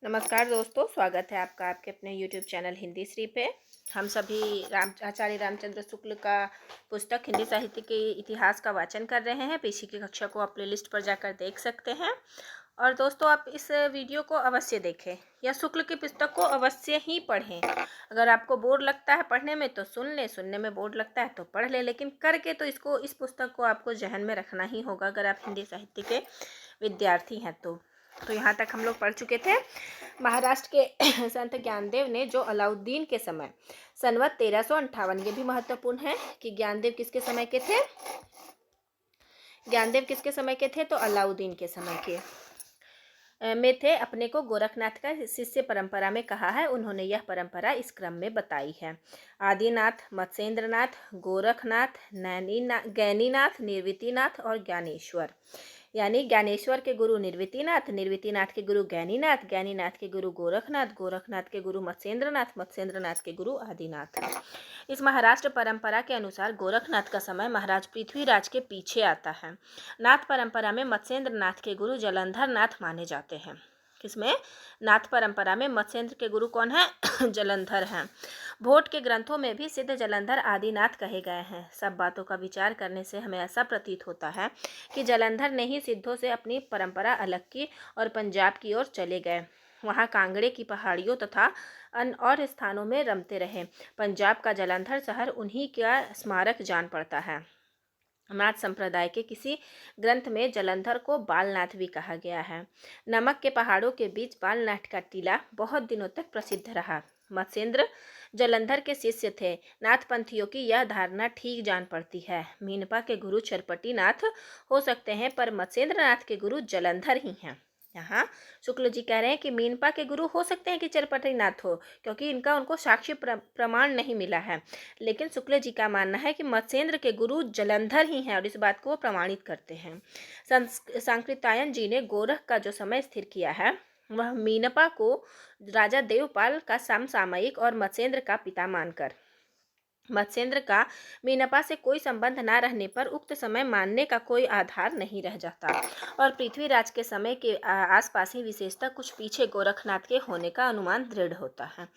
नमस्कार दोस्तों, स्वागत है आपका आपके अपने YouTube चैनल हिंदी श्री पे। हम सभी आचार्य रामचंद्र शुक्ल का पुस्तक हिंदी साहित्य के इतिहास का वाचन कर रहे हैं। पीछे की कक्षा को आप प्लेलिस्ट पर जाकर देख सकते हैं। और दोस्तों, आप इस वीडियो को अवश्य देखें या शुक्ल की पुस्तक को अवश्य ही पढ़ें। अगर आपको बोर लगता है पढ़ने में तो सुन लें, सुनने में बोर लगता है तो पढ़ लें, लेकिन करके तो इस पुस्तक को आपको जहन में रखना ही होगा अगर आप हिंदी साहित्य के विद्यार्थी हैं तो यहाँ तक हम लोग पढ़ चुके थे। महाराष्ट्र के संत ज्ञानदेव ने जो अलाउद्दीन के समय संवत 1358, ये भी महत्वपूर्ण है कि ज्ञानदेव किसके समय के थे। ज्ञानदेव किसके समय के थे? तो अलाउद्दीन के समय के में थे। अपने को गोरखनाथ का शिष्य परंपरा में कहा है। उन्होंने यह परंपरा इस क्रम में बताई है: आदिनाथ, मत्स्येंद्रनाथ, गोरखनाथ, गैनीनाथ, निर्वितीनाथ और ज्ञानेश्वर। यानी ज्ञानेश्वर के गुरु निर्वितीनाथ, निर्वितीनाथ के गुरु गैनीनाथ, गैनीनाथ के गुरु गोरखनाथ, गोरखनाथ के गुरु मत्स्येंद्रनाथ, मत्स्येंद्रनाथ के गुरु आदिनाथ। इस महाराष्ट्र परंपरा के अनुसार गोरखनाथ का समय महाराज पृथ्वीराज के पीछे आता है। नाथ परंपरा में मत्स्येंद्रनाथ के गुरु जलंधर नाथ माने जाते हैं। किसमें? नाथ परंपरा में मत्स्येंद्र के गुरु कौन है? जलंधर हैं। भोट के ग्रंथों में भी सिद्ध जलंधर आदिनाथ कहे गए हैं। सब बातों का विचार करने से हमें ऐसा प्रतीत होता है कि जलंधर ने ही सिद्धों से अपनी परंपरा अलग की और पंजाब की ओर चले गए। वहाँ कांगड़े की पहाड़ियों तथा अन्य और स्थानों में रमते रहे। पंजाब का जलंधर शहर उन्हीं का स्मारक जान पड़ता है। नाथ संप्रदाय के किसी ग्रंथ में जलंधर को बालनाथ भी कहा गया है। नमक के पहाड़ों के बीच बालनाथ का टीला बहुत दिनों तक प्रसिद्ध रहा। मत्स्येंद्र जलंधर के शिष्य थे। नाथपंथियों की यह धारणा ठीक जान पड़ती है। मीनपा के गुरु चरपटी नाथ हो सकते हैं, पर मत्स्येंद्र नाथ के गुरु जलंधर ही हैं। यहाँ शुक्ल जी कह रहे हैं कि मीनपा के गुरु हो सकते हैं कि चरपटी नाथ हो, क्योंकि उनको साक्ष्य प्रमाण नहीं मिला है। लेकिन शुक्ल जी का मानना है कि मत्स्येंद्र के गुरु जलंधर ही हैं और इस बात को वो प्रमाणित करते हैं। सांकृत्यायन जी ने गोरख का जो समय स्थिर किया है वह मीनपा को राजा देवपाल का समसामयिक और मत्स्येंद्र का पिता मानकर, मत्स्येंद्र का मीनपा से कोई संबंध न रहने पर उक्त समय मानने का कोई आधार नहीं रह जाता और पृथ्वीराज के समय के आसपास ही विशेषता कुछ पीछे गोरखनाथ के होने का अनुमान दृढ़ होता है।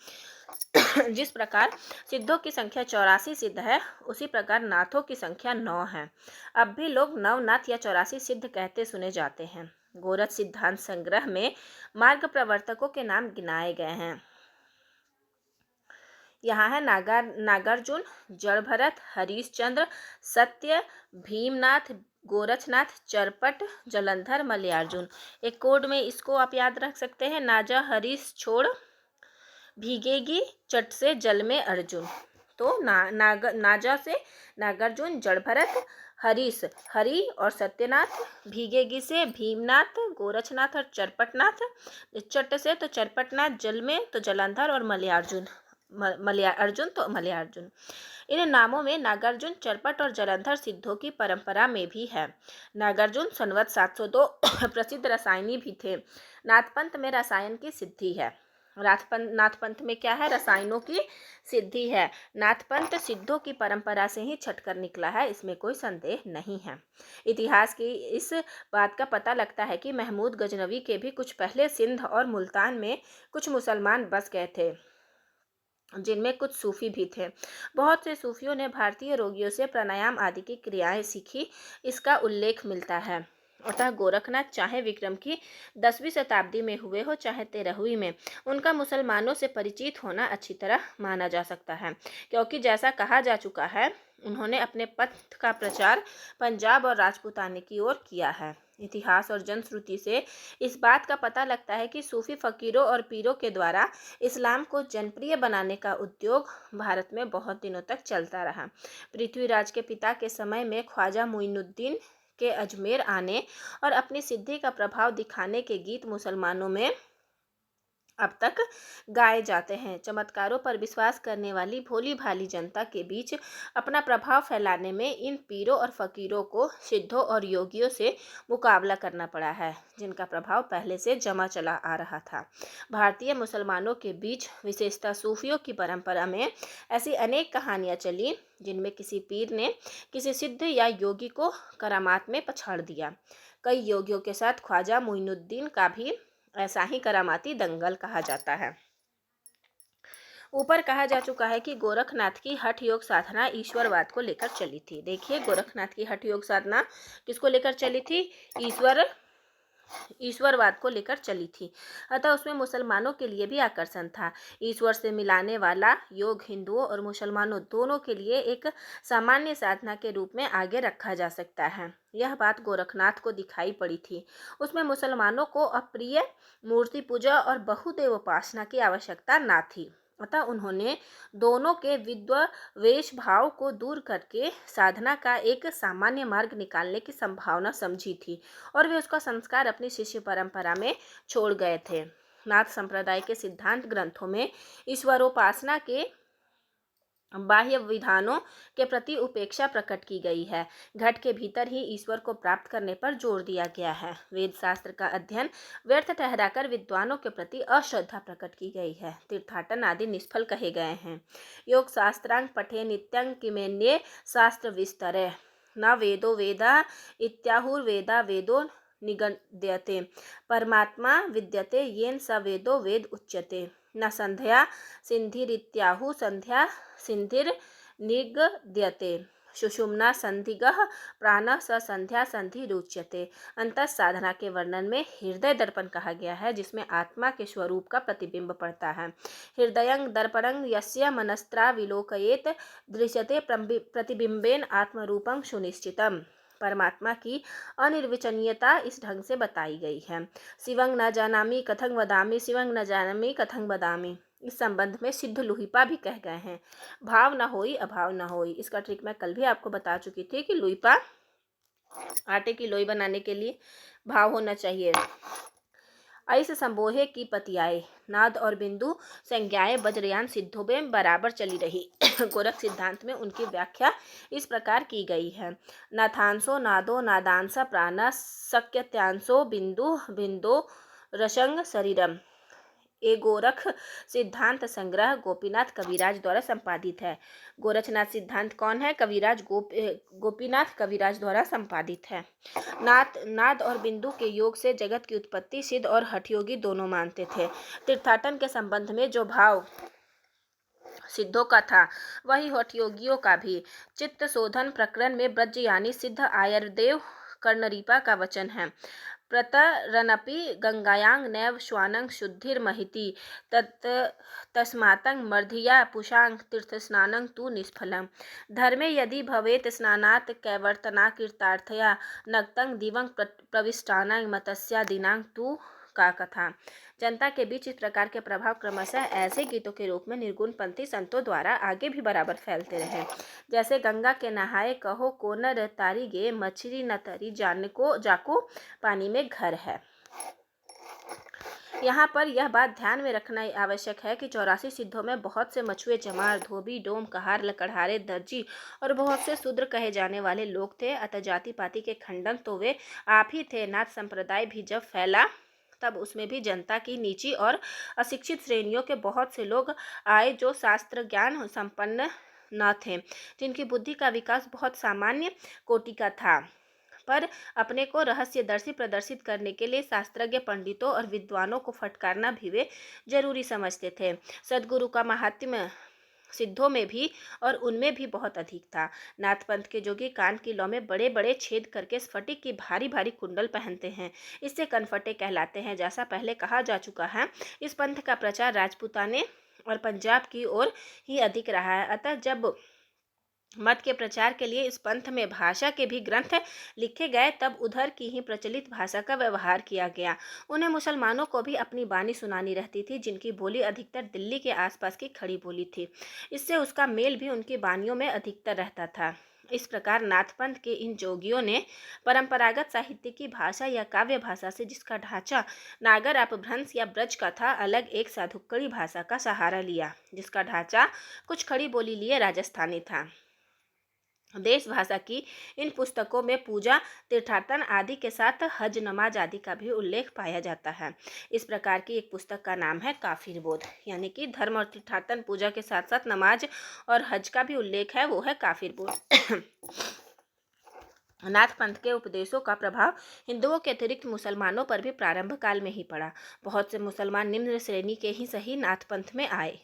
जिस प्रकार सिद्धों की संख्या 84 सिद्ध है, उसी प्रकार नाथों की संख्या 9 है। अब भी लोग नवनाथ या 84 सिद्ध कहते सुने जाते हैं। गोरख सिद्धांत संग्रह में मार्ग प्रवर्तकों के नाम गिनाए गए हैं। यहाँ है नागार्जुन, जड़भरत, हरीशचंद्र, सत्य, भीमनाथ, गोरखनाथ, चरपट, जलंधर, मलयार्जुन। एक कोड में इसको आप याद रख सकते हैं: नाजा हरीश छोड़ भीगेगी चट से जल में अर्जुन। तो नाजा से नागार्जुन, जड़भरत, हरीश हरि और सत्यनाथ, भीगेगी से भीमनाथ, गोरखनाथ और चरपटनाथ, चट से तो चरपटनाथ, जल में तो जलंधर और मलयार्जुन तो मलयार्जुन। इन नामों में नागार्जुन, चरपट और जलंधर सिद्धों की परंपरा में भी है। नागार्जुन संवत 702 प्रसिद्ध रसायनी भी थे। नाथपंथ में रसायन की सिद्धि है। नाथपंथ में क्या है? रसायनों की सिद्धि है। नाथपंथ सिद्धों की परंपरा से ही छटकर निकला है, इसमें कोई संदेह नहीं है। इतिहास की इस बात का पता लगता है कि महमूद गजनवी के भी कुछ पहले सिंध और मुल्तान में कुछ मुसलमान बस गए थे, जिनमें कुछ सूफी भी थे। बहुत से सूफियों ने भारतीय रोगियों से प्राणायाम आदि की क्रियाएं सीखी, इसका उल्लेख मिलता है। अतः गोरखनाथ चाहे विक्रम की 10वीं शताब्दी में हुए हो चाहे 13वीं में, उनका मुसलमानों से परिचित होना अच्छी तरह माना जा सकता है, क्योंकि जैसा कहा जा चुका है उन्होंने अपने पंथ का प्रचार पंजाब और राजपूताने की ओर किया है। इतिहास और जनश्रुति से इस बात का पता लगता है कि सूफी फकीरों और पीरों के द्वारा इस्लाम को जनप्रिय बनाने का उद्योग भारत में बहुत दिनों तक चलता रहा। पृथ्वीराज के पिता के समय में ख्वाजा मुइनुद्दीन के अजमेर आने और अपनी सिद्धि का प्रभाव दिखाने के गीत मुसलमानों में अब तक गाए जाते हैं। चमत्कारों पर विश्वास करने वाली भोली भाली जनता के बीच अपना प्रभाव फैलाने में इन पीरों और फकीरों को सिद्धों और योगियों से मुकाबला करना पड़ा है, जिनका प्रभाव पहले से जमा चला आ रहा था। भारतीय मुसलमानों के बीच विशेषतः सूफियों की परंपरा में ऐसी अनेक कहानियाँ चली जिनमें किसी पीर ने किसी सिद्ध या योगी को करामात में पछाड़ दिया। कई योगियों के साथ ख्वाजा मुइनुद्दीन का भी ऐसा ही करामाती दंगल कहा जाता है। ऊपर कहा जा चुका है कि गोरखनाथ की हठ योग साधना ईश्वरवाद को लेकर चली थी। देखिए, गोरखनाथ की हठ योग साधना किसको लेकर चली थी? ईश्वरवाद को लेकर चली थी। अतः उसमें मुसलमानों के लिए भी आकर्षण था। ईश्वर से मिलाने वाला योग हिंदुओं और मुसलमानों दोनों के लिए एक सामान्य साधना के रूप में आगे रखा जा सकता है। यह बात गोरखनाथ को दिखाई पड़ी थी। उसमें मुसलमानों को अप्रिय मूर्ति पूजा और बहुदेव उपासना की आवश्यकता न थी। अतः उन्होंने दोनों के विद्वेष भाव को दूर करके साधना का एक सामान्य मार्ग निकालने की संभावना समझी थी और वे उसका संस्कार अपनी शिष्य परंपरा में छोड़ गए थे। नाथ संप्रदाय के सिद्धांत ग्रंथों में ईश्वरोपासना के बाह्य विधानों के प्रति उपेक्षा प्रकट की गई है। घट के भीतर ही ईश्वर को प्राप्त करने पर जोर दिया गया है। वेद शास्त्र का अध्ययन व्यर्थ ठहराकर विद्वानों के प्रति अश्रद्धा प्रकट की गई है। तीर्थाटन आदि निष्फल कहे गए हैं। योग शास्त्रांग पठे नित्यं किमेन्ये शास्त्र विस्तरे न वेदो वेदा इत्याहुर्वेदा वेदो निगद्यते परमात्मा विद्यते येन स वेदो वेद उच्यते न संध्या सिन्धिरित्याहु संध्या सिन्धिर्निगद्यते सुषुम्ना संधिगः प्राणः स संध्या संधिरुच्यते। अंतः साधना के वर्णन में हृदय दर्पण कहा गया है, जिसमें आत्मा के स्वरूप का प्रतिबिंब पड़ता है। हृदयं दर्पणं यस्य मनस्त्रा विलोकयेत दृश्यते प्रतिबिंबेन आत्मरूपं सुनिश्चितम्। परमात्मा की अनिर्वचनीयता इस ढंग से बताई गई है। शिवं न जानामि कथं वदामि, शिवं न जानामि कथं वदामि। इस संबंध में सिद्ध लुहिपा भी कह गए हैं, भाव न होई अभाव न होई। इसका ट्रिक मैं कल भी आपको बता चुकी थी कि लुहिपा आटे की लोई बनाने के लिए भाव होना चाहिए। ऐस संबोहे की पतियाए नाद और बिंदु संज्ञाएं वज्रयान सिद्धों में बराबर चली रही। गोरख सिद्धांत में उनकी व्याख्या इस प्रकार की गई है। नाथांसो नादो नादांसा प्राण सक्यत्यांसो बिंदु बिंदो रसंग शरीरम। ए गोरख सिद्धांत संग्रह गोपीनाथ कविराज द्वारा संपादित है। गोरखनाथ सिद्धांत कौन है? गोपीनाथ कविराज द्वारा संपादित है। नाद और बिंदु के योग से जगत की उत्पत्ति सिद्ध और हठयोगी दोनों मानते थे। तीर्थाटन के संबंध में जो भाव सिद्धों का था वही हठयोगियों का भी। चित्त शोधन प्रकरण में ब्रजयानी सिद्ध आयरदेव कर्णरीपा का वचन है। प्रतरनपि गंगायां नैव श्वानं शुद्धिर्महिति तस्मातं मर्धिया पुषां तीर्थस्नानं तु निष्फलम्। धर्मे यदि भवेत् स्नानात् कैवर्तनाकृतार्थया नक्तं दिवं प्रविष्टानां मतस्यादीनां तु का कथा। जनता के बीच इस प्रकार के प्रभाव क्रमशः ऐसे गीतों के रूप में निर्गुणपंथी संतों द्वारा आगे भी बराबर फैलते रहे, जैसे गंगा के नहाए कहो को न तारी गे, मछली न तरी जाको पानी में घर है। यहाँ पर यह बात ध्यान में रखना आवश्यक है कि 84 सिद्धों में बहुत से मछुए, चमार, धोबी, डोम, कहार, लकड़हारे, दर्जी और बहुत से शूद्र कहे जाने वाले लोग थे। अतः जाति पाति के खंडन तो वे आप ही थे। नाथ संप्रदाय भी जब फैला तब उसमें भी जनता की नीची और अशिक्षित श्रेणियों के बहुत से लोग आए जो शास्त्र ज्ञान संपन्न न थे, जिनकी बुद्धि का विकास बहुत सामान्य कोटि का था, पर अपने को रहस्यदर्शी प्रदर्शित करने के लिए शास्त्रज्ञ पंडितों और विद्वानों को फटकारना भी वे जरूरी समझते थे। सद्गुरु का महात्म्य सिद्धों में भी और उनमें भी बहुत अधिक था। नाथपंथ के जोगी कान की लौ में बड़े बड़े छेद करके स्फटिक की भारी भारी कुंडल पहनते हैं, इससे कनफटे कहलाते हैं। जैसा पहले कहा जा चुका है, इस पंथ का प्रचार राजपूताने और पंजाब की ओर ही अधिक रहा है। अतः जब मत के प्रचार के लिए इस पंथ में भाषा के भी ग्रंथ लिखे गए, तब उधर की ही प्रचलित भाषा का व्यवहार किया गया। उन्हें मुसलमानों को भी अपनी बानी सुनानी रहती थी, जिनकी बोली अधिकतर दिल्ली के आसपास की खड़ी बोली थी। इससे उसका मेल भी उनकी बानियों में अधिकतर रहता था। इस प्रकार नाथपंथ के इन जोगियों ने परंपरागत साहित्य की भाषा या काव्य भाषा से, जिसका ढांचा नागर अपभ्रंश या ब्रज का था, अलग एक साधुक्कड़ी भाषा का सहारा लिया, जिसका ढांचा कुछ खड़ी बोली लिए राजस्थानी था। देश भाषा की इन पुस्तकों में पूजा, तीर्थाटन आदि के साथ हज, नमाज आदि का भी उल्लेख पाया जाता है। इस प्रकार की एक पुस्तक का नाम है काफिर बोध, यानी कि धर्म और तीर्थाटन पूजा के साथ साथ नमाज और हज का भी उल्लेख है, वो है काफिर बोध। नाथ पंथ के उपदेशों का प्रभाव हिंदुओं के अतिरिक्त मुसलमानों पर भी प्रारंभ काल में ही पड़ा। बहुत से मुसलमान निम्न श्रेणी के ही सही नाथ पंथ में आए।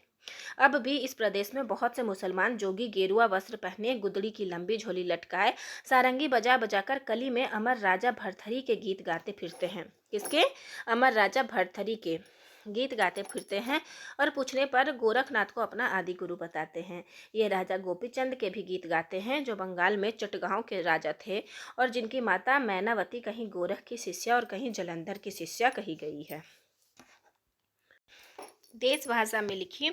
अब भी इस प्रदेश में बहुत से मुसलमान जोगी गेरुआ वस्त्र पहने, गुदड़ी की लंबी झोली लटकाए, सारंगी बजा बजाकर कली में अमर राजा भरथरी के गीत गाते फिरते हैं। किसके? अमर राजा भरथरी के गीत गाते फिरते हैं और पूछने पर गोरखनाथ को अपना आदि गुरु बताते हैं। ये राजा गोपीचंद के भी गीत गाते हैं, जो बंगाल में चटगांव के राजा थे और जिनकी माता मैनावती कहीं गोरख की शिष्या और कहीं जलंधर की शिष्या कही गई है। देश भाषा में लिखी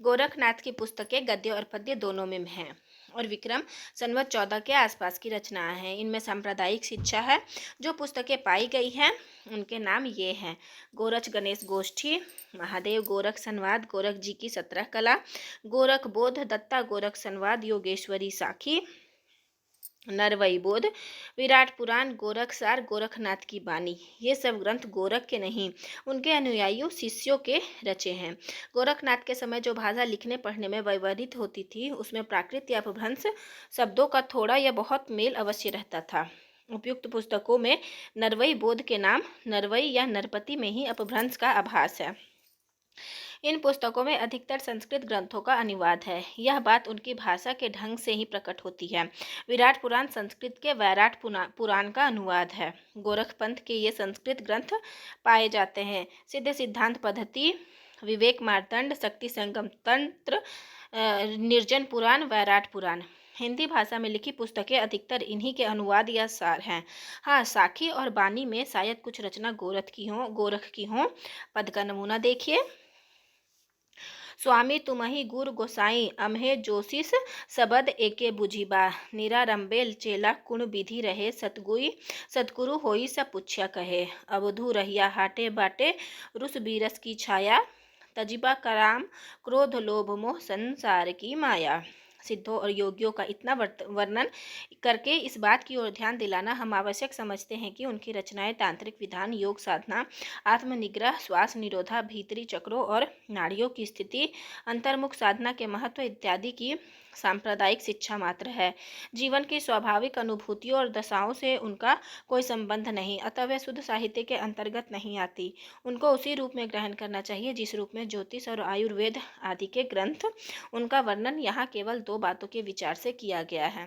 गोरखनाथ की पुस्तकें गद्य और पद्य दोनों में हैं और विक्रम संवत 14 के आसपास की रचना है। इनमें सांप्रदायिक शिक्षा है। जो पुस्तकें पाई गई हैं उनके नाम ये हैं: गोरच गणेश गोष्ठी, महादेव गोरख संवाद, गोरख जी की 17 कला, गोरख बोध, दत्ता गोरख संवाद, योगेश्वरी साखी, नरवई बोध, विराट पुराण, गोरखसार, गोरखनाथ की बानी। ये सब ग्रंथ गोरख के नहीं, उनके अनुयायियों शिष्यों के रचे हैं। गोरखनाथ के समय जो भाषा लिखने पढ़ने में व्यवहृत होती थी उसमें प्राकृत या अपभ्रंश शब्दों का थोड़ा या बहुत मेल अवश्य रहता था। उपयुक्त पुस्तकों में नरवई बोध के नाम नरवई या नरपति में ही अपभ्रंश का आभास है। इन पुस्तकों में अधिकतर संस्कृत ग्रंथों का अनुवाद है। यह बात उनकी भाषा के ढंग से ही प्रकट होती है। विराट पुराण संस्कृत के वैराट पुराण का अनुवाद है। गोरख पंथ के ये संस्कृत ग्रंथ पाए जाते हैं: सिद्ध सिद्धांत पद्धति, विवेक मार्तंड, शक्ति संगम तंत्र, निर्जन पुराण, वैराट पुराण। हिंदी भाषा में लिखी पुस्तकें अधिकतर इन्हीं के अनुवाद या सार हैं। हाँ, साखी और बानी में शायद कुछ रचना गोरख की हो। पद का नमूना देखिए: स्वामी तुम्हि गुर गोसाई, अम्हे जोशिस सबद एके बुझिबा, निरारंबेल चेला कुण विधि रहे, सतगुरु होई सब पुछ्या कहे, अवधू रहिया हाटे बाटे, रुस बीरस की छाया, तजिबा कराम क्रोध लोभ मोह संसार की माया। सिद्धों और योगियों का इतना वर्णन करके इस बात की ओर ध्यान दिलाना हम आवश्यक समझते हैं कि उनकी रचनाएं तांत्रिक विधान, योग साधना, आत्मनिग्रह, श्वास निरोधा, भीतरी चक्रों और नाड़ियों की स्थिति, अंतर्मुख साधना के महत्व इत्यादि की सांप्रदायिक शिक्षा मात्र है। जीवन की स्वाभाविक अनुभूतियों और दशाओं से उनका कोई संबंध नहीं, अतः वे शुद्ध साहित्य के अंतर्गत नहीं आती। उनको उसी रूप में ग्रहण करना चाहिए जिस रूप में ज्योतिष और आयुर्वेद आदि के ग्रंथ। उनका वर्णन यहाँ केवल दो बातों के विचार से किया गया है।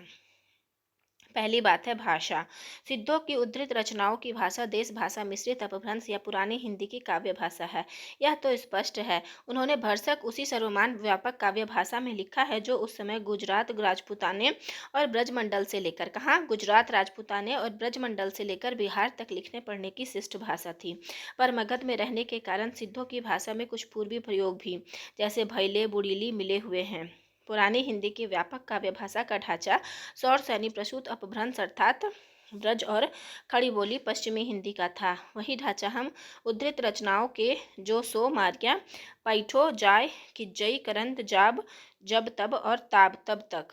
पहली बात है भाषा। सिद्धों की उद्धृत रचनाओं की भाषा देश भाषा मिश्रित अपभ्रंश या पुरानी हिंदी की काव्य भाषा है, यह तो स्पष्ट है। उन्होंने भरसक उसी सर्वमान्य व्यापक काव्य भाषा में लिखा है जो उस समय गुजरात राजपूताने और ब्रजमंडल से लेकर गुजरात राजपूताने और ब्रजमंडल से लेकर बिहार तक लिखने पढ़ने की शिष्ट भाषा थी। पर मगध में रहने के कारण सिद्धों की भाषा में कुछ पूर्वी प्रयोग भी, जैसे भैले बुड़ीली, मिले हुए हैं। पुरानी हिंदी की व्यापक काव्य भाषा का ढांचा सौर सैनी प्रसूत अपभ्रंश अर्थात ब्रज और खड़ी बोली पश्चिमी हिंदी का था। वही ढांचा हम उद्धृत रचनाओं के जो सो मार्या, पैठो, जाय, किज्जई, करंद, जाब, जब तब और ताब तब तक,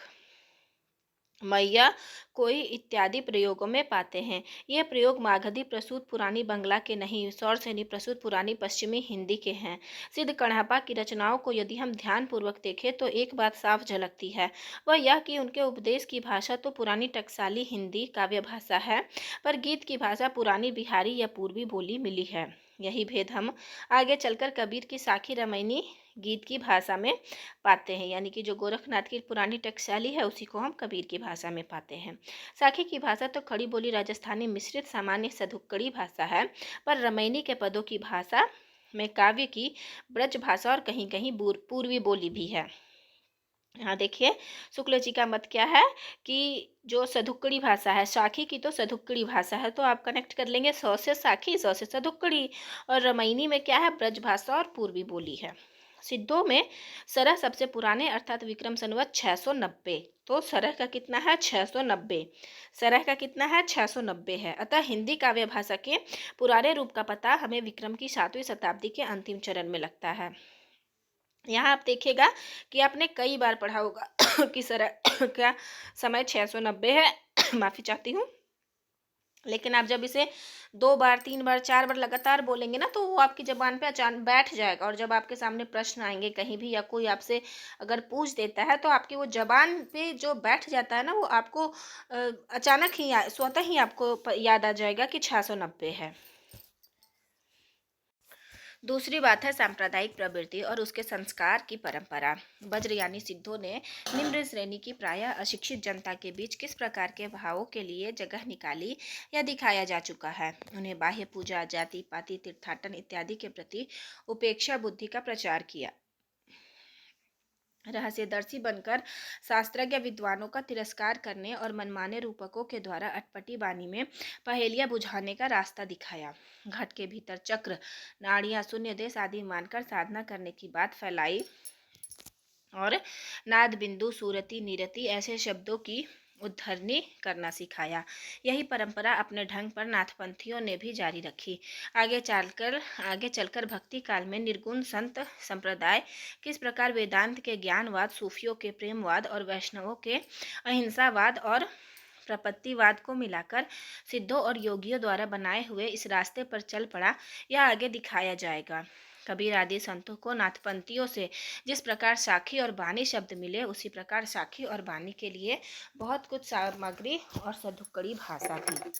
मैया, कोई इत्यादि प्रयोगों में पाते हैं। यह प्रयोग मागधी प्रसूत पुरानी बंगला के नहीं, सौरसेनी प्रसूत पुरानी पश्चिमी हिंदी के हैं। सिद्ध कण्हपा की रचनाओं को यदि हम ध्यानपूर्वक देखें तो एक बात साफ झलकती है, वह यह कि उनके उपदेश की भाषा तो पुरानी टकसाली हिंदी काव्य भाषा है, पर गीत की भाषा पुरानी बिहारी या पूर्वी बोली मिली है। यही भेद हम आगे चलकर कबीर की साखी रामायणी गीत की भाषा में पाते हैं, यानी कि जो गोरखनाथ की पुरानी टकसाली है उसी को हम कबीर की भाषा में पाते हैं। साखी की भाषा तो खड़ी बोली राजस्थानी मिश्रित सामान्य सधुक्कड़ी भाषा है, पर रामायणी के पदों की भाषा में काव्य की ब्रज भाषा और कहीं कहीं पूर्वी बोली भी है। यहाँ देखिए शुक्ल जी का मत क्या है कि जो सधुक्कड़ी भाषा है, साखी की तो सधुक्कड़ी भाषा है, तो आप कनेक्ट कर लेंगे सौ से साखी, सौ से सधुक्कड़ी, और रामायणी में क्या है, ब्रज भाषा और पूर्वी बोली है। सिद्धों में सरह सबसे पुराने अर्थात विक्रम संवत 690, तो सरह का कितना है 690, सरह का कितना है 690 है। अतः हिंदी काव्य भाषा के पुराने रूप का पता हमें विक्रम की 7वीं शताब्दी के अंतिम चरण में लगता है। यहाँ आप देखिएगा कि आपने कई बार पढ़ा होगा कि सरह का समय 690 है, माफ़ी चाहती हूँ, लेकिन आप जब इसे 2 बार 3 बार 4 बार लगातार बोलेंगे ना, तो वो आपकी ज़बान पे अचानक बैठ जाएगा। और जब आपके सामने प्रश्न आएंगे कहीं भी, या कोई आपसे अगर पूछ देता है, तो आपकी वो ज़बान पे जो बैठ जाता है ना, वो आपको अचानक ही स्वतः ही आपको याद आ जाएगा कि 690 है। दूसरी बात है सांप्रदायिक प्रवृत्ति और उसके संस्कार की परंपरा। वज्र यानी सिद्धों ने निम्न श्रेणी की प्रायः अशिक्षित जनता के बीच किस प्रकार के भावों के लिए जगह निकाली या दिखाया जा चुका है। उन्हें बाह्य पूजा, जाति पाति, तीर्थाटन इत्यादि के प्रति उपेक्षा बुद्धि का प्रचार किया। रहस्यदर्शी बनकर शास्त्रज्ञ विद्वानों का तिरस्कार करने और मनमाने रूपकों के द्वारा अटपटी बानी में पहेलियां बुझाने का रास्ता दिखाया। घट के भीतर चक्र, नाड़ियां, शून्य देश आदि मानकर साधना करने की बात फैलाई और नाद बिंदु, सूरति, नीरति ऐसे शब्दों की उद्धरणी करना सिखाया। यही परंपरा अपने ढंग पर नाथपंथियों ने भी जारी रखी। आगे चलकर भक्ति काल में निर्गुण संत संप्रदाय किस प्रकार वेदांत के ज्ञानवाद, सूफियों के प्रेमवाद और वैष्णवों के अहिंसावाद और प्रपत्तिवाद को मिलाकर सिद्धों और योगियों द्वारा बनाए हुए इस रास्ते पर चल पड़ा, यह आगे दिखाया जाएगा। कबीर आदि संतों को नाथपंथियों से जिस प्रकार साखी और बानी शब्द मिले, उसी प्रकार साखी और बानी के लिए बहुत कुछ सामग्री और सधुक्कड़ी भाषा भी।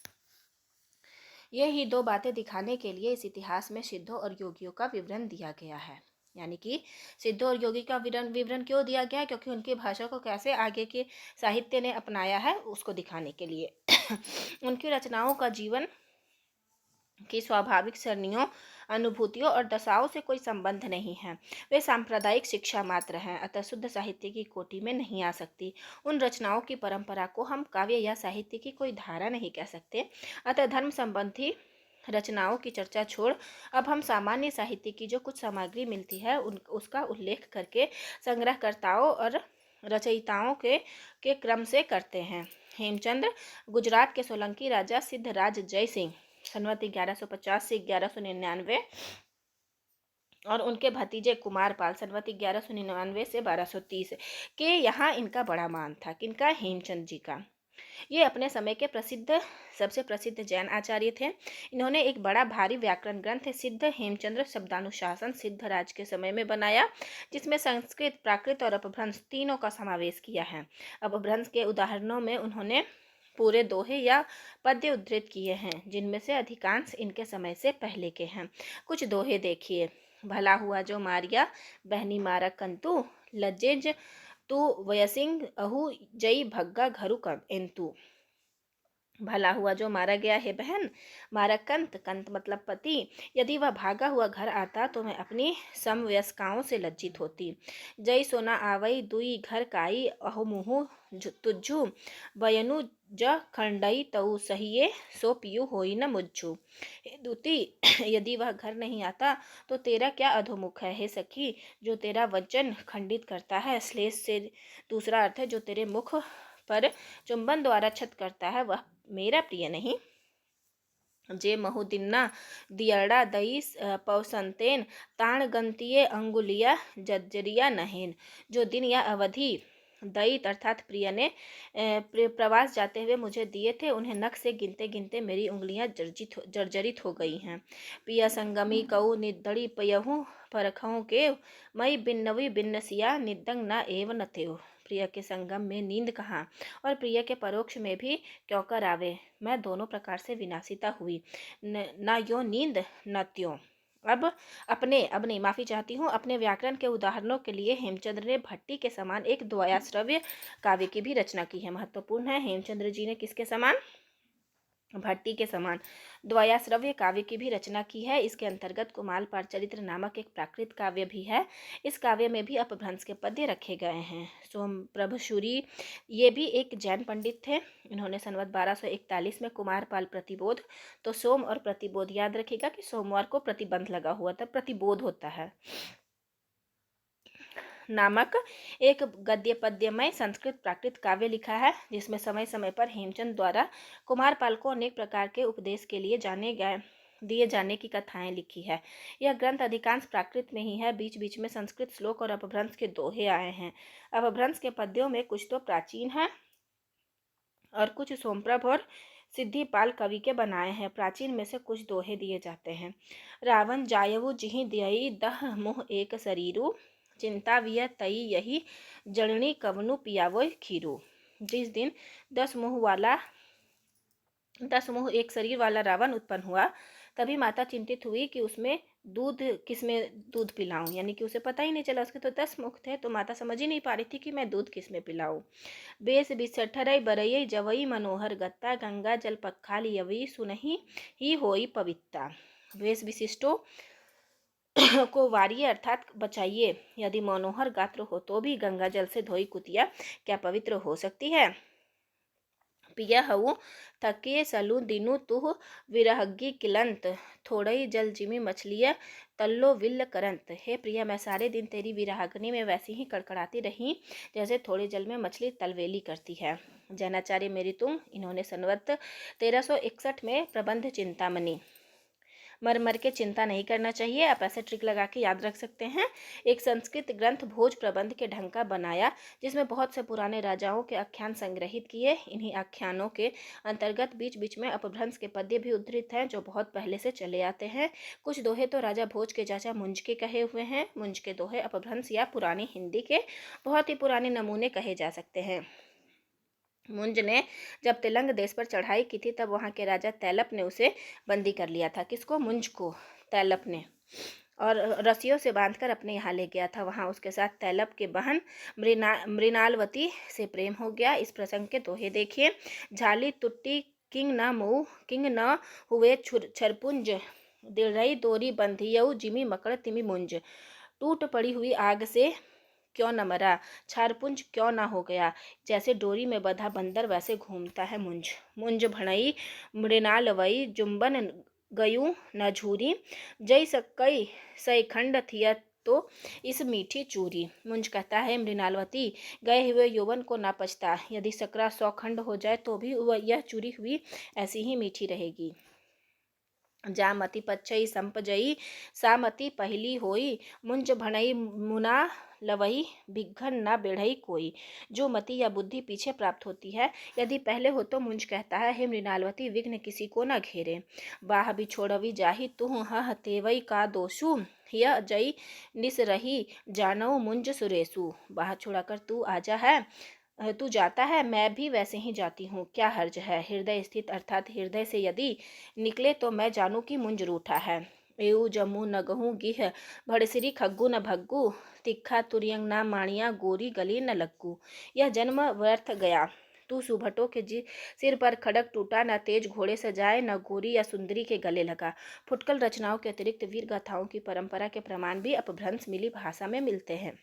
ये ही दो बातें दिखाने के लिए इस इतिहास में सिद्धों और योगियों का विवरण दिया गया है। यानी कि सिद्धों और योगी का विवरण क्यों दिया गया है? क्योंकि उनकी भाषा को कैसे आगे के साहित्य ने अपनाया है, उसको दिखाने के लिए। उनकी रचनाओं का जीवन की स्वाभाविक सरणियों, अनुभूतियों और दशाओं से कोई संबंध नहीं है। वे सांप्रदायिक शिक्षा मात्र हैं, अतः शुद्ध साहित्य की कोटि में नहीं आ सकती। उन रचनाओं की परंपरा को हम काव्य या साहित्य की कोई धारा नहीं कह सकते। अतः धर्म संबंधी रचनाओं की चर्चा छोड़ अब हम सामान्य साहित्य की जो कुछ सामग्री मिलती है उसका उल्लेख करके संग्रहकर्ताओं और रचयिताओं के क्रम से करते हैं। हेमचंद्र गुजरात के सोलंकी राजा सिद्धराज जय सिंह संवत 1150 से 1199 और उनके भतीजे कुमारपाल संवत 1199 से 1230 के यहाँ इनका बड़ा मान था। किनका? हेमचंद जी का। ये अपने समय के सबसे प्रसिद्ध जैन आचार्य थे। इन्होंने एक बड़ा भारी व्याकरण ग्रंथ सिद्ध हेमचंद्र शब्दानुशासन सिद्धराज के समय में बनाया, जिसमें संस्कृत, प्राकृत और अपभ्रंश तीनों का समावेश किया है। अपभ्रंश के उदाहरणों में उन्होंने पूरे दोहे या पद्य उद्धृत किए हैं, जिनमें से अधिकांश इनके समय से पहले के हैं। कुछ दोहे देखिए। भला हुआ जो मारिया, बहनी मारा कंतु, लज्जेज तू वयसिंग अहू जई भग्गा घरु एंतु। भला हुआ जो मारा गया है बहन, मारा कंत, कंत मतलब पति, यदि वह भागा हुआ घर आता तो मैं अपनी समवयस्काओं से लज्जित होती। जय सोना आवई दुई घर काई अहो मुहु तुज्जु, बयनु ज खंडई तऊ सहिए सो पियु होई न मुज्जु। हे दूती, यदि वह घर नहीं आता तो तेरा क्या अधोमुख है हे सखी, जो तेरा वचन खंडित करता है। श्लेष से दूसरा अर्थ है जो तेरे मुख पर चुंबन द्वारा छत करता है, वह मेरा प्रिय नहीं। जे महुदिन्ना दियड़ा दई पवसंतेन ताण गंतिये अंगुलिया जज्जरिया नहेन। जो दिन या अवधि दैत अर्थात प्रिय ने प्रवास जाते हुए मुझे दिए थे, उन्हें नख से गिनते गिनते मेरी उंगलियां जर्जरित हो गई हैं। पिया संगमी कऊ निदड़ी पयहू परखों के, मई बिन्नवी बिन्नसिया निदंग न एव न थे। प्रिय के संगम में नींद कहाँ और प्रिय के परोक्ष में भी क्यों कर आवे। मैं दोनों प्रकार से विनाशिता हुई, न यो नींद न त्यों। अब नहीं, माफ़ी चाहती हूँ। अपने व्याकरण के उदाहरणों के लिए हेमचंद्र ने भट्टी के समान एक द्वयाश्रव्य काव्य की भी रचना की है। महत्वपूर्ण है, हेमचंद्र जी ने किसके समान? भट्टी के समान द्वयाश्रव्य काव्य की भी रचना की है। इसके अंतर्गत कुमारपाल चरित्र नामक एक प्राकृत काव्य भी है। इस काव्य में भी अपभ्रंश के पद्य रखे गए हैं। सोमप्रभ शूरी ये भी एक जैन पंडित थे। इन्होंने संवत 1241 में कुमारपाल प्रतिबोध, तो सोम और प्रतिबोध याद रखिएगा कि सोमवार को प्रतिबंध लगा हुआ था, प्रतिबोध होता है, नामक एक गद्य पद्यमय संस्कृत प्राकृत काव्य लिखा है, जिसमें समय समय पर हेमचंद द्वारा कुमारपाल को अनेक प्रकार के उपदेश के लिए दिए जाने की कथाएं लिखी है। यह ग्रंथ अधिकांश प्राकृत में ही है। बीच बीच में संस्कृत श्लोक और अपभ्रंश के दोहे आए हैं। अपभ्रंश के पद्यों में कुछ तो प्राचीन है और कुछ सोमप्रभ और सिद्धिपाल कवि के बनाए हैं। प्राचीन में से कुछ दोहे दिए जाते हैं। रावण जायऊ जिहि दियई दह मुँह एक शरीरु, चिंता विय तई यही जड़नी कवनु पियावो खीरू। जिस दिन 10 मुंह एक शरीर वाला रावण उत्पन्न हुआ, तभी माता चिंतित हुई कि उसमें किसमें दूध पिलाऊं, यानी कि उसे पता ही नहीं चला। उसके तो 10 मुख थे, तो माता समझ ही नहीं पा रही थी कि मैं दूध किसमें पिलाऊं। बेस बिसठरई बरई जवई मनोहर गत्ता, गंगा जल पखाल यवई सुनहि ही होई पवित्ता। वेश विशिष्टों को वारिये अर्थात बचाइए। यदि मनोहर गात्र हो तो भी गंगा जल से धोई कुतिया क्या पवित्र हो सकती है। पिया हऊ थके सलू दिनु तुह विरहग्गी किलंत, थोड़ई जल जिमी मछलिया तल्लो विल्ल करंत। हे प्रिया, मैं सारे दिन तेरी विरहाग्नि में वैसी ही कड़कड़ाती रही जैसे थोड़े जल में मछली तलवेली करती है। जैनाचार्य मेरी तुम, इन्होंने संवत 1361 में प्रबंध चिंतामणि। मर मर के चिंता नहीं करना चाहिए, आप ऐसे ट्रिक लगा के याद रख सकते हैं। एक संस्कृत ग्रंथ भोज प्रबंध के ढंग का बनाया, जिसमें बहुत से पुराने राजाओं के आख्यान संग्रहित किए। इन्हीं आख्यानों के अंतर्गत बीच बीच में अपभ्रंश के पद्य भी उद्धृत हैं, जो बहुत पहले से चले आते हैं। कुछ दोहे तो राजा भोज के चाचा मुंज के कहे हुए हैं। मुंज के दोहे अपभ्रंश या पुरानी हिंदी के बहुत ही पुराने नमूने कहे जा सकते हैं। मुंज ने जब तेलंग देश पर चढ़ाई की थी, तब वहाँ के राजा तैलप ने उसे बंदी कर लिया था। किसको? मुंज को तैलप ने, और रस्सियों से बांधकर अपने यहाँ ले गया था। वहाँ उसके साथ तैलप के बहन मृणालवती से प्रेम हो गया। इस प्रसंग के दोहे देखिए। झाली तुट्टी किंग न हुए छरपुंज, दिलरई दोरी बंधियऊ जिमी मकड़ तिमी मुंज। टूट पड़ी हुई आग से क्यों न मरा, छारपुंज क्यों ना हो गया। जैसे डोरी में बंधा बंदर वैसे घूमता है मुंज। मुंज भणई मृणालवई जुम्बन गयू न झूरी, जय सकई सैखंड थिया तो इस मीठी चूरी। मुंज कहता है, मृणालवती, गए हुए यौवन को ना पछता। यदि सकरा 100 खंड हो जाए तो भी यह चूरी हुई ऐसी ही मीठी रहेगी। जामति पच्छई संपजई सामति पहली होई, मुंज भणई मुना लवई बिघन ना बेढ़ई कोई। जो मति या बुद्धि पीछे प्राप्त होती है, यदि पहले हो तो मुंज कहता है, हे मृणालवती, विघ्न किसी को न घेरे। बाह बिछोड़वी जाही तुह हह तेवई का दोषु, यह जई निस रही जानऊ मुंज सुरेसु। बाह छोड़ाकर तू आजा है, तू जाता है, मैं भी वैसे ही जाती हूँ, क्या हर्ज है। हृदय स्थित अर्थात हृदय से यदि निकले तो मैं जानूँ कि मुंज रूठा है। एऊ जमू नगहू गिह भड़सिरी खग्गू न भग्गू, तिखा तुरियंग ना माणिया गोरी गली न लग्गू। यह जन्म व्यर्थ गया। तू सुभटों के सिर पर खड़ग टूटा, न तेज घोड़े सजाए, न गोरी या सुंदरी के गले लगा। फुटकल रचनाओं के अतिरिक्त वीर गाथाओं की परंपरा के प्रमाण भी अपभ्रंश मिली भाषा में मिलते हैं।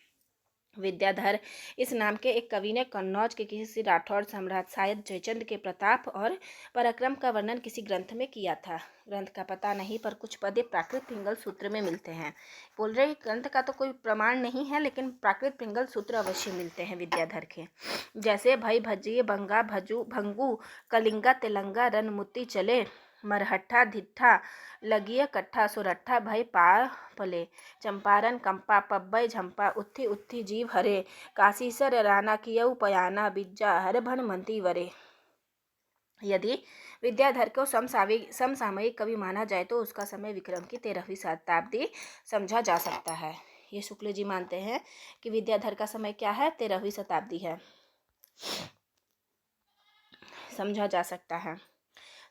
विद्याधर इस नाम के एक कवि ने कन्नौज के किसी राठौड़ सम्राट शायद जयचंद के प्रताप और पराक्रम का वर्णन किसी ग्रंथ में किया था। ग्रंथ का पता नहीं, पर कुछ पद्य प्राकृत पिंगल सूत्र में मिलते हैं। बोल रहे ग्रंथ का तो कोई प्रमाण नहीं है, लेकिन प्राकृत पिंगल सूत्र अवश्य मिलते हैं विद्याधर के। जैसे भई भजिए बंगा भजू भंगू, कलिंगा तेलंगा रनमुत्ती चले, मरहट्ठा धिट्ठा लगिए कट्ठा, सुरट्ठा भई पा पले, चंपारण कंपा पब्बई झंपा, उत्थी उत्थी जीव हरे, काशीसर राना कियऊ पयाना, बिज्जा हर भन मंती वरे। यदि विद्याधर को समसामयिक कवि माना जाए तो उसका समय विक्रम की 13वीं शताब्दी समझा जा सकता है। ये शुक्ल जी मानते हैं कि विद्याधर का समय क्या है, 13वीं शताब्दी है, समझा जा सकता है।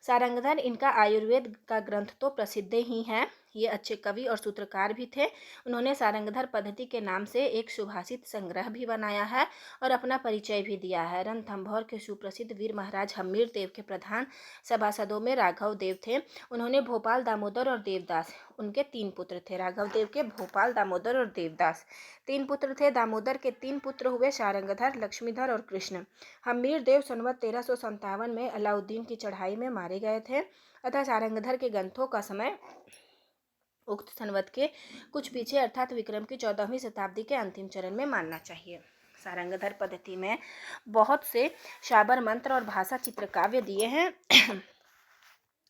सारंगधर इनका आयुर्वेद का ग्रंथ तो प्रसिद्ध ही है। ये अच्छे कवि और सूत्रकार भी थे। उन्होंने सारंगधर पद्धति के नाम से एक सुभाषित संग्रह भी बनाया है और अपना परिचय भी दिया है। रणथंभौर के सुप्रसिद्ध वीर महाराज हम्मीर देव के प्रधान सभासदों में राघव देव थे। उन्होंने भोपाल, दामोदर और देवदास, उनके 3 पुत्र थे। राघव देव के भोपाल, दामोदर और देवदास 3 पुत्र थे। दामोदर के 3 पुत्र हुए सारंगधर, लक्ष्मीधर और कृष्ण। हम्मीर देव संवत 1357 में अलाउद्दीन की चढ़ाई में मारे गए थे। अतः सारंगधर के ग्रंथों का समय उक्त संवत के कुछ पीछे अर्थात विक्रम की 14वीं शताब्दी के अंतिम चरण में मानना चाहिए। सारंगधर पद्धति में बहुत से शाबर मंत्र और भाषा चित्र काव्य दिए हैं,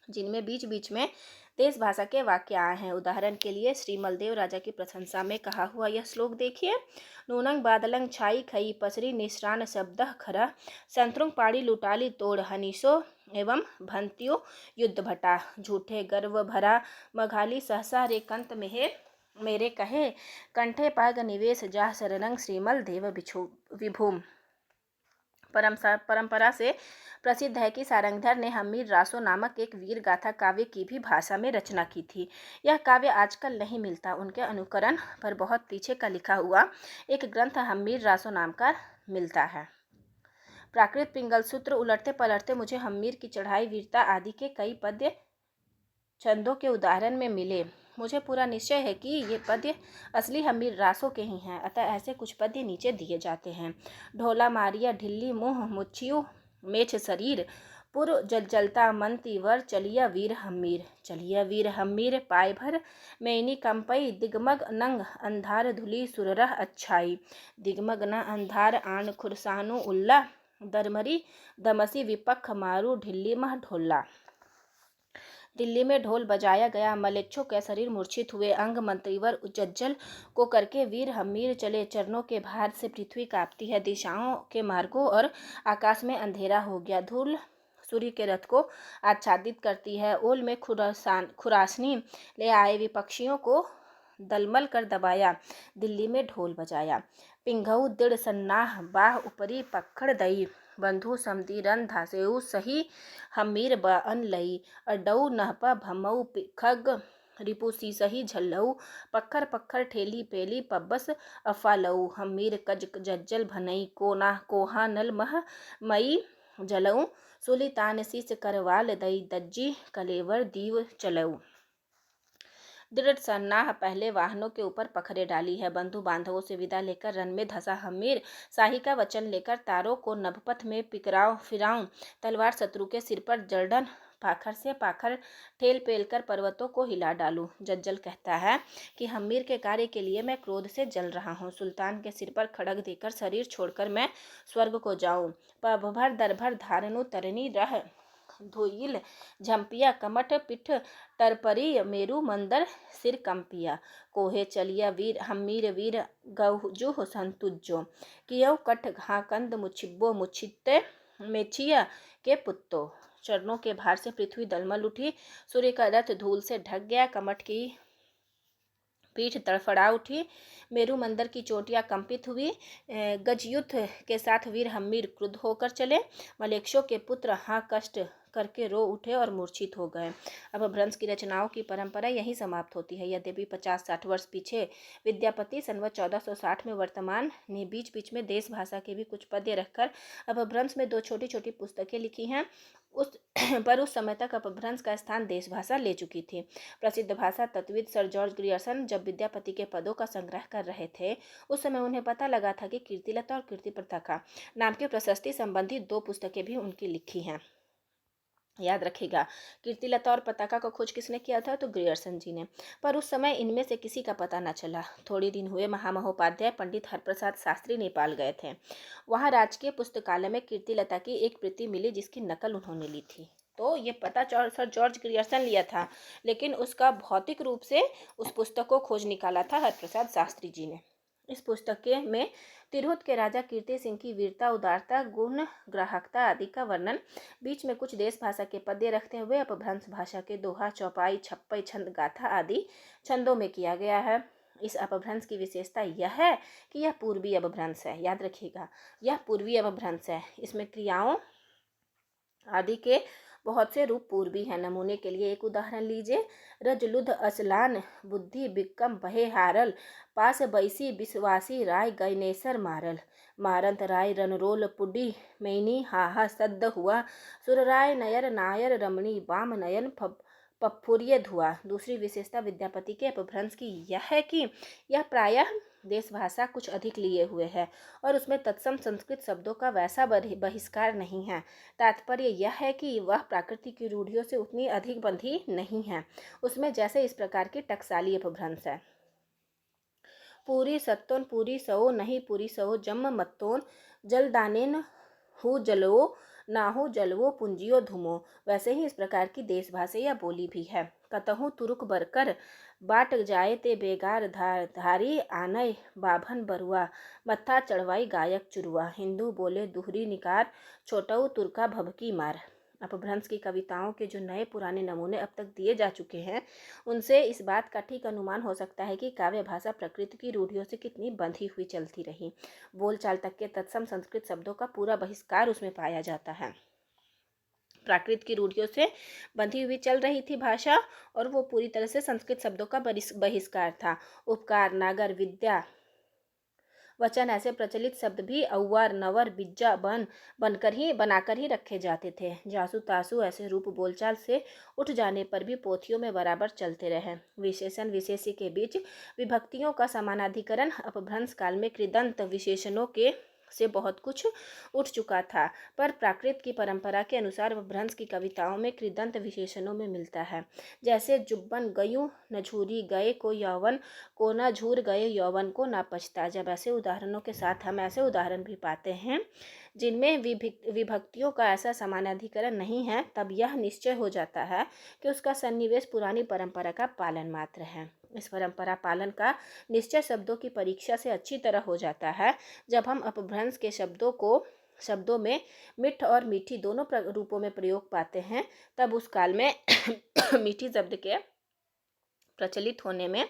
जिनमें बीच बीच में देश भाषा के वाक्य आए हैं। उदाहरण के लिए श्रीमलदेव राजा की प्रशंसा में कहा हुआ यह श्लोक देखिए। नूनंग बादलंग छाई खई पसरी निश्रान शब्द खरा संतरुंग पाड़ी लुटाली तोड़ हनीसो एवं भंतियो युद्ध भटा झूठे गर्व भरा मघाली सहसा रे कंत मेहे मेरे कहे कंठे पाग निवेश जा शरणंग श्रीमल देव विभूम। परंपरा से प्रसिद्ध है कि सारंगधर ने हम्मीर रासो नामक एक वीर गाथा काव्य की भी भाषा में रचना की थी। यह काव्य आजकल नहीं मिलता। उनके अनुकरण पर बहुत पीछे का लिखा हुआ एक ग्रंथ हम्मीर रासो नाम का मिलता है। प्राकृत पिंगल सूत्र उलटते पलटते मुझे हम्मीर की चढ़ाई वीरता आदि के कई पद्य छंदों के उदाहरण में मिले। मुझे पूरा निश्चय है कि ये पद्य असली हम्मीर रासों के ही हैं। अतः ऐसे कुछ पद्य नीचे दिए जाते हैं। ढोला मारिया ढिल्ली मुँह मुच्छियु मेछ शरीर पुर जलजलता मंती वर चलिया वीर हम्मीर पाय भर मैनी कंपई दिगमग नंग अंधार धुली सुररह अच्छाई दिगमग न अंधार आन खुरसानु उल्ला दरमरी दमसी विपक्ष मारू ढिल्ली मह ढोला। दिल्ली में ढोल बजाया गया। मलेच्छों के शरीर मूर्छित हुए। अंग मंत्रीवर उज्जल को करके वीर हम्मीर चले। चरणों के भार से पृथ्वी कांपती है। दिशाओं के मार्गों और आकाश में अंधेरा हो गया। धूल सूर्य के रथ को आच्छादित करती है। ओल में खुरासनी ले आए विपक्षियों को दलमल कर दबाया। दिल्ली में ढोल बजाया। पिंघऊ दृढ़ सन्नाह बाह उपरी पक्खड़ दई बंधु समदी रन धासेऊ सही हम्मीर बन लई अडऊ नहपा भमऊ खग रिपुसी सही झल्लऊ पक्खर पक्खर ठेली पेली पब्बस अफालऊ हम्मीर कज जज्जल भनई कोहा नल मह मई जलऊ सुलितान शीस करवाल दई दज्जी कलेवर दीव चलऊ। दृढ़ सन्नाह पहले वाहनों के ऊपर पखरे डाली है। बंधु बांधवों से विदा लेकर रन में धसा हम्मीर शाही का वचन लेकर तारों को नभपथ में फिराऊं तलवार शत्रु के सिर पर जर्डन पाखर से पाखर ठेल पेल कर पर्वतों को हिला डालूं। जज्जल कहता है कि हम्मीर के कार्य के लिए मैं क्रोध से जल रहा हूँ। सुल्तान के सिर पर खड़ग देकर शरीर छोड़कर मैं स्वर्ग को जाऊं। पभर दरभर धारनु तरनी रह धोइल झम्पिया कमठ पिठ टरपरी मेरू मंदर सिर कंपिया कोहे चलिया वीर हम्मीर वीर गहुजुह संतुजो कियो कठ घाकंद मुछिब्बो मुछित्ते मेछिया के पुत्तो। चरणों के भार से पृथ्वी दलमल उठी। सूर्य का रथ धूल से ढक गया। कमठ की पीठ तड़फड़ा उठी। मेरू मंदिर की चोटियां कंपित हुई। गजयुद्ध के साथ वीर हम्मीर क्रुद्ध होकर चले। मलेक्षों के पुत्र हाँ कष्ट करके रो उठे और मूर्छित हो गए। अब भ्रंश की रचनाओं की परंपरा यहीं समाप्त होती है। यद्यपि 50-60 वर्ष पीछे विद्यापति सन 1460 में वर्तमान ने बीच बीच में देश भाषा के भी कुछ पद्य रखकर अपभ्रंश में 2 छोटी छोटी पुस्तकें लिखी हैं। उस समय तक अपभ्रंश का स्थान देश भाषा ले चुकी थी। प्रसिद्ध भाषा तत्वविद सर जॉर्ज ग्रियर्सन जब विद्यापति के पदों का संग्रह कर रहे थे उस समय उन्हें पता लगा था कि कीर्तिलता और कीर्ति पताका नाम की प्रशस्ति संबंधी 2 पुस्तकें भी उनकी लिखी हैं। याद रखिएगा, कीर्तिलता और पताका को खोज किसने किया था? तो ग्रियर्सन जी ने। पर उस समय इनमें से किसी का पता न चला। थोड़े दिन हुए महामहोपाध्याय पंडित हरप्रसाद शास्त्री नेपाल गए थे। वहाँ राजकीय पुस्तकालय में कीर्तिलता की एक प्रति मिली जिसकी नकल उन्होंने ली थी। तो ये पता सर जॉर्ज ग्रियर्सन लिया था, लेकिन उसका भौतिक रूप से उस पुस्तक को खोज निकाला था हरप्रसाद शास्त्री जी ने। इस पुस्तक में तिरहुत के राजा कीर्ति सिंह की वीरता, उदारता, गुण, ग्राहकता आदि का वर्णन, बीच में कुछ देश भाषा के पद्य रखते हुए अपभ्रंश भाषा के दोहा, चौपाई, छप्पई, छंद, गाथा आदि छंदों में किया गया है। इस अपभ्रंश की विशेषता यह है कि यह पूर्वी अपभ्रंश है। याद रखिएगा, यह पूर्वी अपभ्रंश है। इसमें क्रियाओं आदि के बहुत से रूप पूर्वी हैं। नमूने के लिए एक उदाहरण लीजिए। रजलुध असलान बुद्धि बिक्कम बहे हारल पास बैसी विश्वासी राय गैनेसर मारल मारंत राय रनरोल पुडी मैनी हाहा सद्द हुआ सुरराय नयर नायर रमणी वाम नयन पप्फुरिय धुआ। दूसरी विशेषता विद्यापति के अपभ्रंश की यह है कि यह प्रायः देश भाषा कुछ अधिक लिए हुए है और उसमें तत्सम संस्कृत शब्दों का वैसा बहिष्कार नहीं है। तात्पर्य यह है कि वह प्राकृतिक की रूढ़ियों से उतनी अधिक बंधी नहीं है। उसमें जैसे इस प्रकार की टकसाली अपभ्रंश है। पूरी सत्तोन पूरी सो नहीं पूरी सो जम मत्तोन जलदानेन हु जलवो नाहु जलवो पुंजियो धुमो। वैसे ही इस प्रकार की देश भाषा या बोली भी है। कतहु तुरुक बरकर बाट जाए ते बेगार धारी आनय बाभन बरुआ मत्था चढ़वाई गायक चुरुआ। हिंदू बोले दुहरी निकार छोटऊ तुर्का भभकी मार। अपभ्रंश की कविताओं के जो नए पुराने नमूने अब तक दिए जा चुके हैं, उनसे इस बात का ठीक अनुमान हो सकता है कि काव्य भाषा प्रकृति की रूढ़ियों से कितनी बंधी हुई चलती रही। बोलचाल तक के तत्सम संस्कृत शब्दों का पूरा बहिष्कार उसमें पाया जाता है। प्राकृत की रूढ़ियों से बंधी हुई चल रही थी भाषा, और वो पूरी तरह से संस्कृत शब्दों का बहिष्कार था। उपकार, नागर, विद्या, वचन ऐसे प्रचलित शब्द भी औवर, नवर, बिज्जा बनाकर ही रखे जाते थे। जासु तासु ऐसे रूप बोलचाल से उठ जाने पर भी पोथियों में बराबर चलते रहे। विशेषण विशेषी के बीच विभक्तियों का समानाधिकरण अपभ्रंश काल में कृदंत विशेषणों के से बहुत कुछ उठ चुका था, पर प्राकृत की परंपरा के अनुसार अपभ्रंश की कविताओं में कृदंत विशेषणों में मिलता है। जैसे जुब्बन गयूं न झूरी गए को यौवन को न झूर गए यौवन को न पछता। जब ऐसे उदाहरणों के साथ हम ऐसे उदाहरण भी पाते हैं जिनमें विभक्तियों का ऐसा समानाधिकरण नहीं है, तब यह निश्चय हो जाता है कि उसका सन्निवेश पुरानी परंपरा का पालन मात्र है। इस परंपरा पालन का निश्चय शब्दों की परीक्षा से अच्छी तरह हो जाता है जब हम अपभ्रंश के शब्दों में मिठ और मीठी दोनों रूपों में प्रयोग पाते हैं। तब उस काल में मीठी शब्द के प्रचलित होने में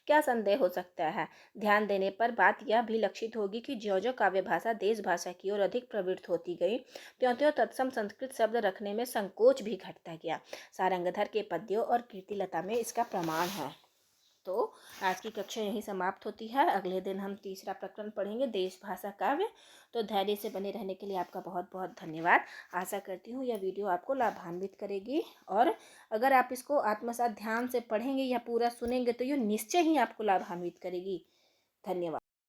क्या संदेह हो सकता है। ध्यान देने पर बात यह भी लक्षित होगी कि ज्यों-ज्यों काव्य भाषा देश भाषा की ओर अधिक प्रवृत्त होती गई, त्यों-त्यों तत्सम संस्कृत शब्द रखने में संकोच भी घटता गया। सारंगधर के पद्यों और कीर्तिलता में इसका प्रमाण है। तो आज की कक्षा यहीं समाप्त होती है। अगले दिन हम तीसरा प्रकरण पढ़ेंगे, देश भाषा काव्य। तो धैर्य से बने रहने के लिए आपका बहुत बहुत धन्यवाद। आशा करती हूँ यह वीडियो आपको लाभान्वित करेगी, और अगर आप इसको आत्मसात ध्यान से पढ़ेंगे या पूरा सुनेंगे तो ये निश्चय ही आपको लाभान्वित करेगी। धन्यवाद।